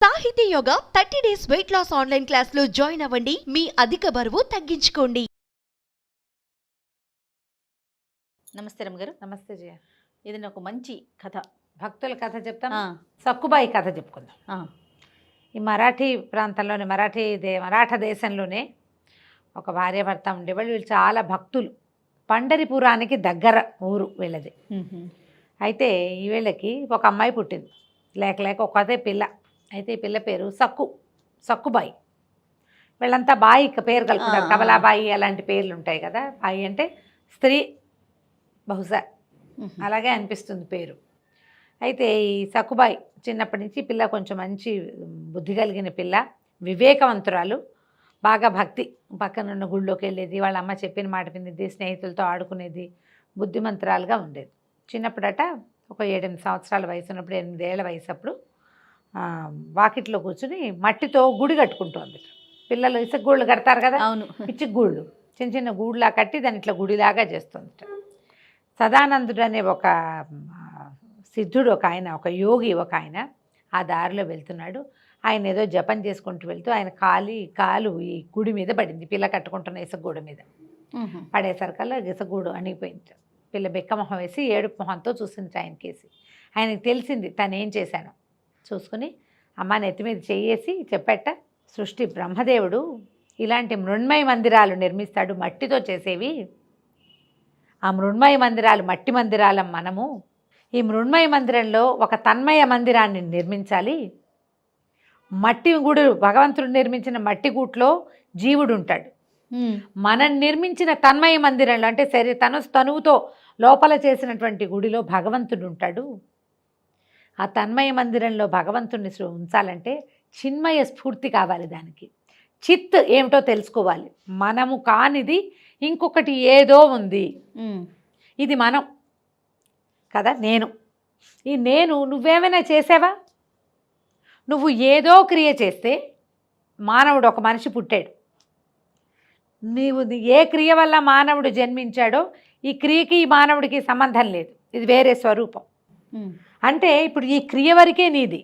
సాహితీ yoga 30 days weight loss online class లో join అవ్వండి. మీ అధిక బరువు తగ్గించుకోండి. నమస్తే రమ్మగారు. నమస్తే జయ. ఇది నాకు మంచి కథ, భక్తుల కథ చెప్తాం. సక్కుబాయి కథ చెప్పుకుందాం. ఈ మరాఠీ ప్రాంతంలోనే మరాఠా దేశంలోనే ఒక భార్యాభర్త ఉండేవాళ్ళు. వీళ్ళు చాలా భక్తులు. పండరిపురానికి దగ్గర ఊరు వీళ్ళది. అయితే ఈ వీళ్ళకి ఒక అమ్మాయి పుట్టింది. లేక ఒకతే పిల్ల. అయితే ఈ పిల్ల పేరు సక్కుబాయి. వీళ్ళంతా బాయి పేరు కలుపుకుంటారు. కమలాబాయి అలాంటి పేర్లు ఉంటాయి కదా. బాయి అంటే స్త్రీ, బహుశా అలాగే అనిపిస్తుంది పేరు. అయితే ఈ సక్కుబాయి చిన్నప్పటి నుంచి పిల్ల కొంచెం మంచి బుద్ధి కలిగిన పిల్ల, వివేకవంతురాలు, బాగా భక్తి. పక్కనున్న గుళ్ళోకి వెళ్ళేది, వాళ్ళ అమ్మ చెప్పిన మాట వినేది, స్నేహితులతో ఆడుకునేది, బుద్ధిమంతురాలుగా ఉండేది. చిన్నప్పుడట ఒక 7-8 సంవత్సరాల వయసు ఉన్నప్పుడు, 8 ఏళ్ల వయసు అప్పుడు వాకిట్లో కూర్చుని మట్టితో గుడి కట్టుకుంటోంది. పిల్లలు ఇసుక గూళ్ళు కడతారు కదా, అవును, పిచ్చి గూళ్ళు, చిన్న చిన్న గూడులా కట్టి దాన్ని ఇట్లా గుడిలాగా చేస్తుంది. సదానందుడు అనే ఒక సిద్ధుడు, ఒక యోగి ఆ దారిలో వెళ్తున్నాడు. ఆయన ఏదో జపం చేసుకుంటూ వెళ్తూ ఆయన కాలు ఈ గుడి మీద పడింది. పిల్ల కట్టుకుంటున్న ఇసుగూడు మీద పడేసరికల్లా ఇసుగూడు అణిగిపోయింది. పిల్ల బెక్కమొహం వేసి ఏడుపు మొహంతో చూసింది ఆయనకేసి. ఆయనకి తెలిసింది తనేం చేశాను. చూసుకుని అమ్మ నెత్తి మీద చేయేసి చెప్పేట, సృష్టి బ్రహ్మదేవుడు ఇలాంటి మృణ్మయ మందిరాలు నిర్మిస్తాడు, మట్టితో చేసేవి. ఆ మృణ్మయ మందిరాలు మట్టి మందిరాలం మనము. ఈ మృణ్మయ మందిరంలో ఒక తన్మయ మందిరాన్ని నిర్మించాలి. మట్టి గూడు, భగవంతుడు నిర్మించిన మట్టి గూట్లో జీవుడు ఉంటాడు. మనం నిర్మించిన తన్మయ మందిరంలో అంటే తనువుతో లోపల చేసినటువంటి గుడిలో భగవంతుడు ఉంటాడు. ఆ తన్మయ మందిరంలో భగవంతుడిని ఉంచాలంటే చిన్మయ స్ఫూర్తి కావాలి. దానికి చిత్ ఏమిటో తెలుసుకోవాలి. మనము కానిది ఇంకొకటి ఏదో ఉంది. ఇది మనం కదా, నేను నువ్వేమైనా చేసావా? నువ్వు ఏదో క్రియ చేస్తే మానవుడు, ఒక మనిషి పుట్టాడు. నీవు ఏ క్రియ వల్ల మానవుడు జన్మించాడో ఈ క్రియకి ఈ మానవుడికి సంబంధం లేదు. ఇది వేరే స్వరూపం. అంటే ఇప్పుడు ఈ క్రియ వరకే నీది.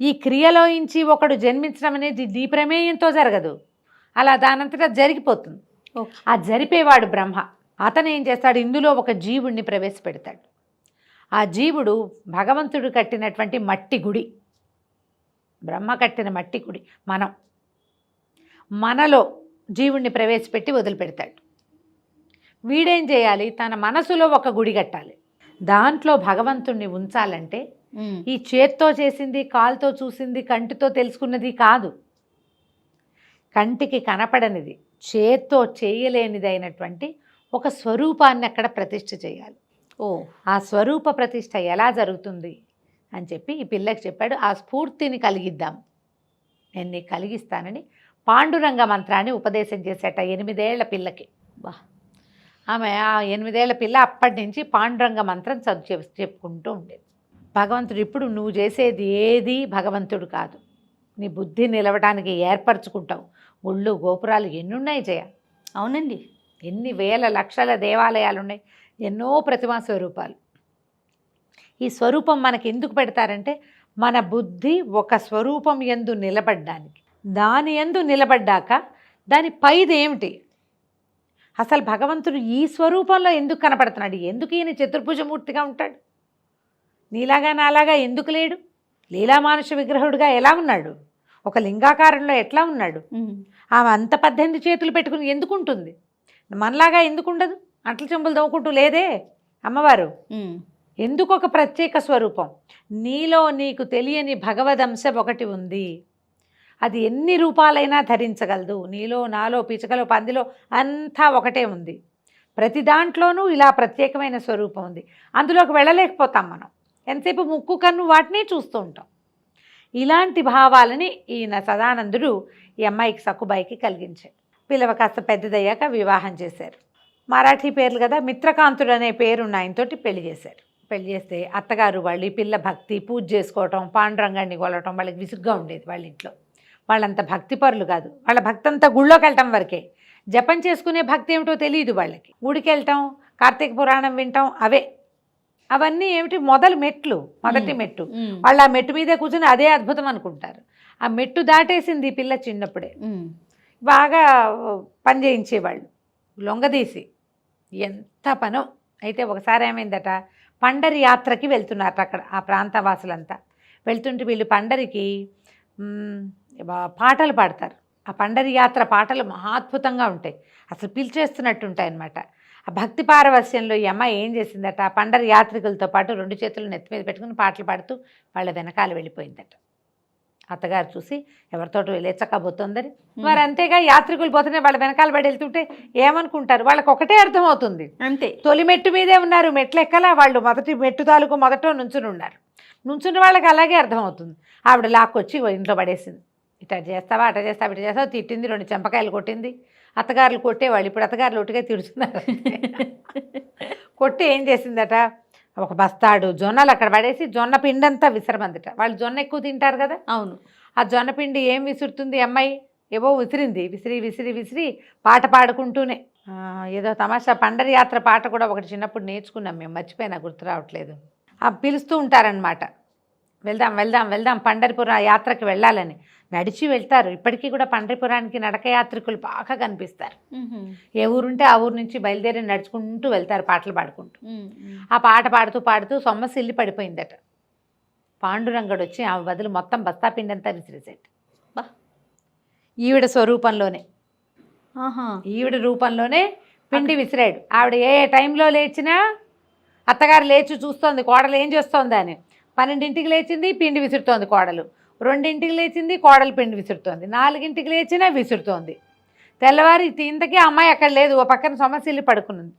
ఈ క్రియలోంచి ఒకడు జన్మించడం అనేది నీ ప్రమేయంతో జరగదు. అలా దానంతటా జరిగిపోతుంది. ఆ జరిపేవాడు బ్రహ్మ. అతను ఏం చేస్తాడు, ఇందులో ఒక జీవుడిని ప్రవేశపెడతాడు. ఆ జీవుడు భగవంతుడు కట్టినటువంటి మట్టి గుడి, బ్రహ్మ కట్టిన మట్టి గుడి మనలో జీవుణ్ణి ప్రవేశపెట్టి వదిలిపెడతాడు. వీడేం చేయాలి, తన మనసులో ఒక గుడి కట్టాలి. దాంట్లో భగవంతుణ్ణి ఉంచాలంటే ఈ చేత్తో చేసింది, కాలుతో చూసింది, కంటితో తెలుసుకున్నది కాదు. కంటికి కనపడనిది, చేత్తో చేయలేనిది అయినటువంటి ఒక స్వరూపాన్ని అక్కడ ప్రతిష్ఠ చేయాలి. ఆ స్వరూప ప్రతిష్ఠ ఎలా జరుగుతుంది అని చెప్పి ఈ పిల్లకి చెప్పాడు. ఆ స్ఫూర్తిని కలిగిద్దాం, నేను నీకు కలిగిస్తానని పాండురంగ మంత్రాన్ని ఉపదేశం చేసేట 8 ఏళ్ల పిల్లకి. ఆమె ఆ 8 ఏళ్ల పిల్ల అప్పటి నుంచి పాండురంగ మంత్రం చెప్పుకుంటూ ఉండేది. భగవంతుడు, ఇప్పుడు నువ్వు చేసేది ఏది భగవంతుడు కాదు, నీ బుద్ధి నిలవడానికి ఏర్పరచుకుంటావు. గుళ్ళు గోపురాలు ఎన్నున్నాయి జయ. అవునండి, ఎన్ని వేల లక్షల దేవాలయాలు ఉన్నాయి, ఎన్నో ప్రతిమా స్వరూపాలు. ఈ స్వరూపం మనకి ఎందుకు పెడతారంటే మన బుద్ధి ఒక స్వరూపం యందు నిలబడ్డానికి. దాని యందు నిలబడ్డాక దాని పైది ఏమిటి, అసలు భగవంతుడు ఈ స్వరూపంలో ఎందుకు కనపడుతున్నాడు, ఎందుకు ఈయన చతుర్భుజమూర్తిగా ఉంటాడు, నీలాగా నాలాగా ఎందుకు లేడు, లీలామానుష విగ్రహుడిగా ఎలా ఉన్నాడు, ఒక లింగాకారంలో ఎట్లా ఉన్నాడు, ఆమె అంత 18 చేతులు పెట్టుకుని ఎందుకు ఉంటుంది, మనలాగా ఎందుకు ఉండదు, అంట్ల చెంబులు తవ్వుకుంటూ లేదే అమ్మవారు. ఎందుకు ఒక ప్రత్యేక స్వరూపం? నీలో నీకు తెలియని భగవదంశ ఒకటి ఉంది. అది ఎన్ని రూపాలైనా ధరించగలదు. నీలో, నాలో, పిచకలో, పందిలో అంతా ఒకటే ఉంది. ప్రతి దాంట్లోనూ ఇలా ప్రత్యేకమైన స్వరూపం ఉంది. అందులోకి వెళ్ళలేకపోతాం మనం. ఎంతసేపు ముక్కు, కన్ను వాటిని చూస్తూ ఉంటాం. ఇలాంటి భావాలని ఈయన సదానందుడు ఈ అమ్మాయికి, సక్కుబాయికి కలిగించాడు. పిల్లవ కాస్త పెద్దదయ్యాక వివాహం చేశారు. మరాఠీ పేర్లు కదా, మిత్రకాంతుడు అనే పేరున్న ఆయనతోటి పెళ్లి చేశారు. పెళ్లి చేస్తే అత్తగారు వాళ్ళు ఈ పిల్ల భక్తి, పూజ చేసుకోవటం, పాండురంగాన్ని కొలవటం వాళ్ళకి విసుగ్గా ఉండేది. వాళ్ళ ఇంట్లో వాళ్ళంత భక్తి పరులు కాదు. వాళ్ళ భక్తి అంతా గుళ్ళోకి వెళ్ళటం వరకే. జపం చేసుకునే భక్తి ఏమిటో తెలియదు వాళ్ళకి. గుడికి వెళ్ళటం, కార్తీక పురాణం వినటం అవే. అవన్నీ ఏమిటి మొదటి మెట్టు. వాళ్ళు ఆ మెట్టు మీదే కూర్చొని అదే అద్భుతం అనుకుంటారు. ఆ మెట్టు దాటేసింది ఈ పిల్ల చిన్నప్పుడే. బాగా పని చేయించేవాళ్ళు లొంగదీసి, ఎంత పనో. అయితే ఒకసారి ఏమైందట, పండరి యాత్రకి వెళ్తున్నారు అక్కడ ఆ ప్రాంతవాసులంతా. వెళ్తుంటే వీళ్ళు పండరికి పాటలు పాడతారు. ఆ పండరి యాత్ర పాటలు మహాద్భుతంగా ఉంటాయి, అసలు పిలిచేస్తున్నట్టు ఉంటాయి అన్నమాట. ఆ భక్తి పారవస్యంలో ఈ అమ్మాయి ఏం చేసిందట, ఆ పండరి యాత్రికులతో పాటు 2 చేతులు నెత్తి మీద పెట్టుకుని పాటలు పాడుతూ వాళ్ళ వెనకాల వెళ్ళిపోయిందట. అత్తగారు చూసి ఎవరితోటి వెళ్ళేచ్చకపోతుందని, మరి అంతేగా, యాత్రికులు పోతేనే వాళ్ళ వెనకాల పడి వెళ్తుంటే ఏమనుకుంటారు, వాళ్ళకి ఒకటే అర్థమవుతుంది, అంతే. తొలి మెట్టు మీదే ఉన్నారు, మెట్లు ఎక్కలా, వాళ్ళు మొదటి మెట్టు తాలూకు మొదట నుంచుని ఉన్నారు. నుంచున్న వాళ్ళకి అలాగే అర్థమవుతుంది. ఆవిడ లాక్కొచ్చి ఇంట్లో పడేసింది. ఇట్లా చేస్తావా, అట్లా చేస్తావా, ఇట్లా చేస్తావా, తిట్టింది, 2 చెంపకాయలు కొట్టింది. అత్తగారులు కొట్టేవాళ్ళు, ఇప్పుడు అత్తగారులు ఒట్టుగా తిడుతున్నారు. కొట్టి ఏం చేసిందట, ఒక బస్తాడు జొన్నలు అక్కడ పడేసి జొన్న పిండంతా విసరమందిట. వాళ్ళు జొన్న ఎక్కువ తింటారు కదా. అవును. ఆ జొన్న పిండి ఏం విసురుతుంది అమ్మాయి, ఏవో విసిరింది. విసిరి విసిరి విసిరి పాట పాడుకుంటూనే, ఏదో తమాషా పండరి యాత్ర పాట కూడా ఒకటి చిన్నప్పుడు నేర్చుకున్నాం మేము, మర్చిపోయినా, గుర్తు రావట్లేదు. పిలుస్తూ ఉంటారనమాట, వెళ్దాం వెళ్దాం వెళ్దాం పండరిపురం యాత్రకి వెళ్ళాలని. నడిచి వెళ్తారు. ఇప్పటికీ కూడా పండరిపురానికి నడక యాత్రికులు బాగా కనిపిస్తారు. ఏ ఊరుంటే ఆ ఊరు నుంచి బయలుదేరి నడుచుకుంటూ వెళ్తారు పాటలు పాడుకుంటూ. ఆ పాట పాడుతూ పాడుతూ సొమ్మసిల్లి పడిపోయిందట. పాండురంగడు వచ్చి ఆమె బదులు మొత్తం బస్తా పిండంతా విసిరేసేట. ఈవిడ స్వరూపంలోనే, ఈవిడ రూపంలోనే పిండి విసిరాడు. ఆవిడ ఏ టైంలో లేచినా అత్తగారు లేచి చూస్తోంది కోడలు ఏం చేస్తోంది అని. 12ంటికి లేచింది, పిండి విసురుతోంది కోడలు. 2ంటికి లేచింది, కోడలు పిండి విసురుతోంది. 4ంటికి లేచినా విసురుతోంది. తెల్లవారి ఇంతకీ అమ్మాయి అక్కడ లేదు, ఓ పక్కన సొమ్మసిల్లి పడుకున్నది.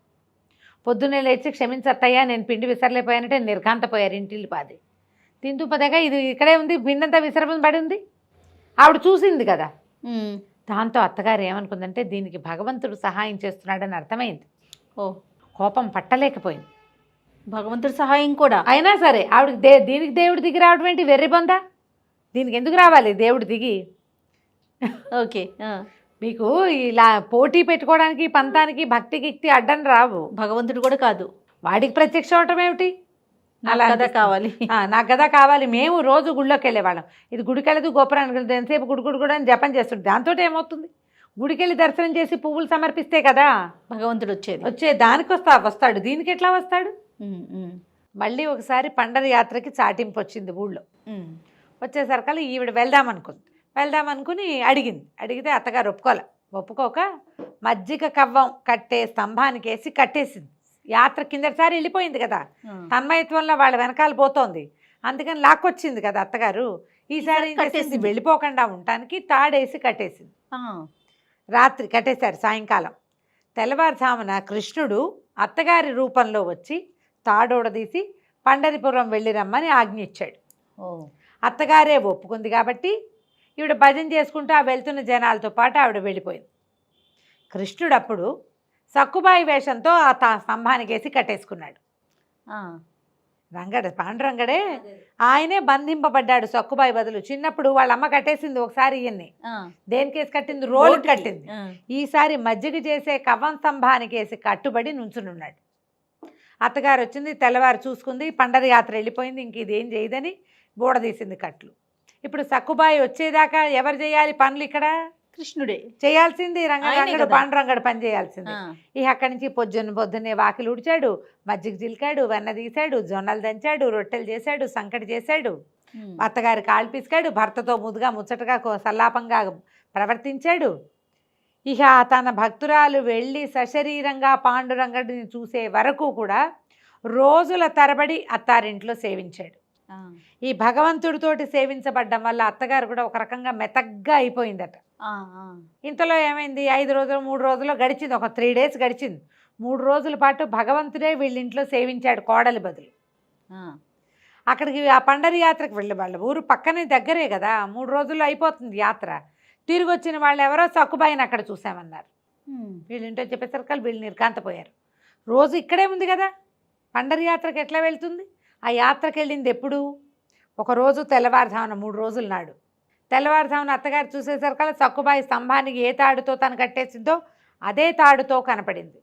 పొద్దున్నే లేచి క్షమించత్తయ్యా నేను పిండి విసరలేకపోయానంటే నిర్ఘాంతపోయారు ఇంటిల్లి పాది. తింటూ పదగా ఇది ఇక్కడే ఉంది, పిండంతా విసరబడి పడి ఉంది. ఆవిడ చూసింది కదా. దాంతో అత్తగారు ఏమనుకుందంటే దీనికి భగవంతుడు సహాయం చేస్తున్నాడని అర్థమైంది. కోపం పట్టలేకపోయింది. భగవంతుడి సహాయం కూడా అయినా సరే ఆవిడకి దీనికి దేవుడు దిగి రావడం ఏంటి, వెర్రి బొందా, దీనికి ఎందుకు రావాలి దేవుడు దిగి? ఓకే. మీకు ఇలా పోటీ పెట్టుకోవడానికి పంతానికి భక్తి గిక్తి అడ్డం రావు. భగవంతుడు కూడా కాదు, వాడికి ప్రత్యక్షం అవటం ఏమిటి, అలా కదా కావాలి, నాకు కదా కావాలి. మేము రోజు గుళ్ళోకి వెళ్ళేవాళ్ళం. ఇది గుడికెళ్ళదు గోపురానికి ఎంతసేపు గుడి కూడా అని జపం చేస్తుంది. దాంతో ఏమవుతుంది, గుడికెళ్ళి దర్శనం చేసి పువ్వులు సమర్పిస్తే కదా భగవంతుడు వచ్చే దానికి వస్తాడు, దీనికి ఎట్లా వస్తాడు? మళ్ళీ ఒకసారి పండరి యాత్రకి చాటింపు వచ్చింది ఊళ్ళో. వచ్చేసరికల్లా ఈవిడ వెళ్దామనుకుని అడిగితే అత్తగారు ఒప్పుకోక మజ్జిగ కవ్వం కట్టే స్తంభానికి వేసి కట్టేసింది. యాత్ర కిందసారి వెళ్ళిపోయింది కదా, తన్మయత్వంలో వాళ్ళ వెనకాల పోతోంది, అందుకని లాక్కొచ్చింది కదా అత్తగారు. ఈసారి వెళ్ళిపోకుండా ఉండటానికి తాడేసి కట్టేసింది. రాత్రి కట్టేశారు. సాయంకాలం తెల్లవారుజామున కృష్ణుడు అత్తగారి రూపంలో వచ్చి తాడోడదీసి పండరిపురం వెళ్ళి రమ్మని ఆజ్ఞ ఇచ్చాడు. అత్తగారే ఒప్పుకుంది కాబట్టి ఈవిడ భజన చేసుకుంటూ ఆ వెళ్తున్న జనాలతో పాటు ఆవిడ వెళ్ళిపోయింది. కృష్ణుడు అప్పుడు సక్కుబాయి వేషంతో ఆ స్తంభానికి వేసి కట్టేసుకున్నాడు. పాండురంగడే ఆయనే బంధింపబడ్డాడు సక్కుబాయి బదులు. చిన్నప్పుడు వాళ్ళ అమ్మ కట్టేసింది ఒకసారి, ఈయన్ని దేనికేసి కట్టింది, రోలు కట్టింది. ఈసారి మజ్జిగ చేసే కవ్వం స్తంభానికి వేసి కట్టుబడి నుంచునున్నాడు. అత్తగారు వచ్చింది, తెల్లవారు చూసుకుంది, పండరి యాత్ర వెళ్ళిపోయింది, ఇంక ఇదేం చేయదని బూడదీసింది కట్లు. ఇప్పుడు సక్కుబాయి వచ్చేదాకా ఎవరు చేయాలి పనులు? ఇక్కడ కృష్ణుడే చేయాల్సింది. రంగడు పాండురంగడు పని చేయాల్సింది. ఇక అక్కడి నుంచి పొద్దున్నే వాకిలు ఉడిచాడు, మజ్జిగ చిలికాడు, వెన్న తీశాడు, జొన్నలు దంచాడు, రొట్టెలు చేశాడు, సంకటి చేశాడు, అత్తగారి కాళ్ళు పిసికాడు, భర్తతో ముద్దుగా ముచ్చటగా సల్లాపంగా ప్రవర్తించాడు. ఇక తన భక్తురాలు వెళ్ళి సశరీరంగా పాండురంగడిని చూసే వరకు కూడా రోజుల తరబడి అత్తారింట్లో సేవించాడు. ఈ భగవంతుడితోటి సేవించబడ్డం వల్ల అత్తగారు కూడా ఒక రకంగా మెతగ్గా అయిపోయిందట. ఇంతలో ఏమైంది, 5 రోజులు 3 రోజులు గడిచింది, ఒక 3 days గడిచింది. 3 రోజుల పాటు భగవంతుడే వీళ్ళింట్లో సేవించాడు కోడలి బదులు. అక్కడికి ఆ పండరి యాత్రకు వెళ్ళి, వాళ్ళ ఊరు పక్కనే దగ్గరే కదా, 3 రోజుల్లో అయిపోతుంది యాత్ర. తిరిగి వచ్చిన వాళ్ళు ఎవరో సక్కుబాయిని అక్కడ చూసామన్నారు. వీళ్ళింటో చెప్పేసరికి వీళ్ళు నిర్కాంతపోయారు. రోజు ఇక్కడే ఉంది కదా, పండరి యాత్రకు ఎట్లా వెళ్తుంది? ఆ యాత్రకు వెళ్ళింది ఎప్పుడు? ఒకరోజు తెల్లవారుజామున 3 రోజుల నాడు. తెల్లవారుజామున అత్తగారు చూసేసరికల్లా సక్కుబాయి స్తంభానికి ఏ తాడుతో తను కట్టేసిందో అదే తాడుతో కనపడింది.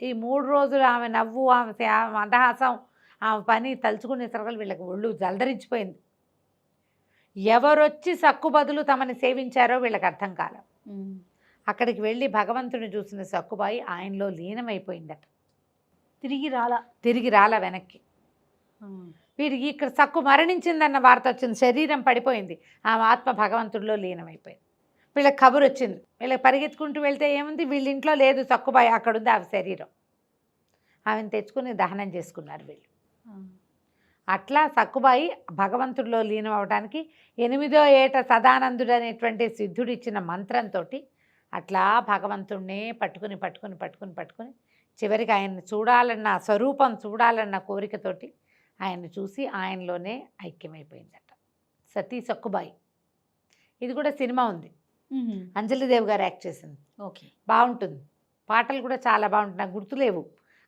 ఈ 3 రోజులు ఆమె నవ్వు, ఆమె మందహాసం, ఆ పని తలుచుకునే సరగలు వీళ్ళకి ఒళ్ళు జలదరించిపోయింది. ఎవరొచ్చి సక్కు బదులు తమని సేవించారో వీళ్ళకి అర్థం కాల. అక్కడికి వెళ్ళి భగవంతుని చూసిన సక్కుబాయి ఆయనలో లీనమైపోయిందట. తిరిగి రాలా వెనక్కి. వీరికి ఇక్కడ సక్కు మరణించిందన్న వార్త వచ్చింది, శరీరం పడిపోయింది, ఆ ఆత్మ భగవంతుడిలో లీనమైపోయింది. వీళ్ళకి కబురు వచ్చింది. వీళ్ళకి పరిగెత్తుకుంటూ వెళ్తే ఏముంది, వీళ్ళ ఇంట్లో లేదు సక్కుబాయి, అక్కడుంది ఆ శరీరం. ఆమెను తెచ్చుకుని దహనం చేసుకున్నారు వీళ్ళు. అట్లా సక్కుబాయి భగవంతుడిలో లీనం అవడానికి 8వ ఏట సదానందుడు అనేటువంటి సిద్ధుడు ఇచ్చిన మంత్రంతో అట్లా భగవంతుడినే పట్టుకుని పట్టుకుని పట్టుకుని పట్టుకుని చివరికి ఆయన్ని చూడాలన్న స్వరూపం చూడాలన్న కోరికతోటి ఆయన్ని చూసి ఆయనలోనే ఐక్యమైపోయిందట సతీ సక్కుబాయి. ఇది కూడా సినిమా ఉంది, అంజలిదేవి గారు యాక్ట్ చేసింది. ఓకే, బాగుంటుంది, పాటలు కూడా చాలా బాగుంటుంది. నాకు గుర్తులేవు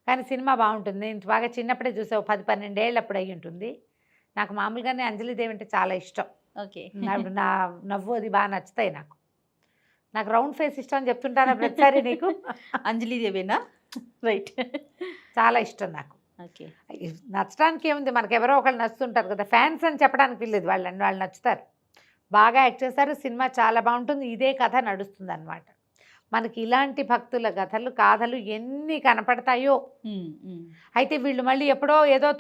కానీ సినిమా బాగుంటుంది. నేను బాగా చిన్నప్పుడే చూసావు, 10-12 ఏళ్ళు అప్పుడు అయ్యి ఉంటుంది. నాకు మామూలుగానే అంజలిదేవి అంటే చాలా ఇష్టం. ఓకే, నా నవ్వు అది బాగా నచ్చుతాయి నాకు. నాకు రౌండ్ ఫేస్ ఇష్టం అని చెప్తుంటాను ప్రతిసారి నీకు. అంజలిదేవేనా? రైట్, చాలా ఇష్టం నాకు. ఓకే, నచ్చడానికి ఏముంది, మనకు ఎవరో ఒకళ్ళు నచ్చుతుంటారు కదా, ఫ్యాన్స్ అని చెప్పడానికి వీల్లేదు, వాళ్ళు నచ్చుతారు, బాగా యాక్ట్ చేస్తారు, సినిమా చాలా బాగుంటుంది. ఇదే కథ నడుస్తుంది అన్నమాట. మనకి ఇలాంటి భక్తుల కాథలు ఎన్ని కనపడతాయో. అయితే వీళ్ళు మళ్ళీ ఎప్పుడో ఏదో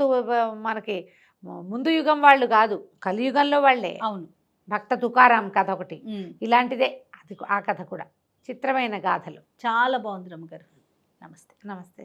మనకి ముందు యుగం వాళ్ళు కాదు, కలియుగంలో వాళ్ళే. అవును, భక్త తుకారాం కథ ఒకటి ఇలాంటిదే, అది ఆ కథ కూడా చిత్రమైన గాథలు. చాలా బాగుంది రమ్మగారు. నమస్తే. నమస్తే.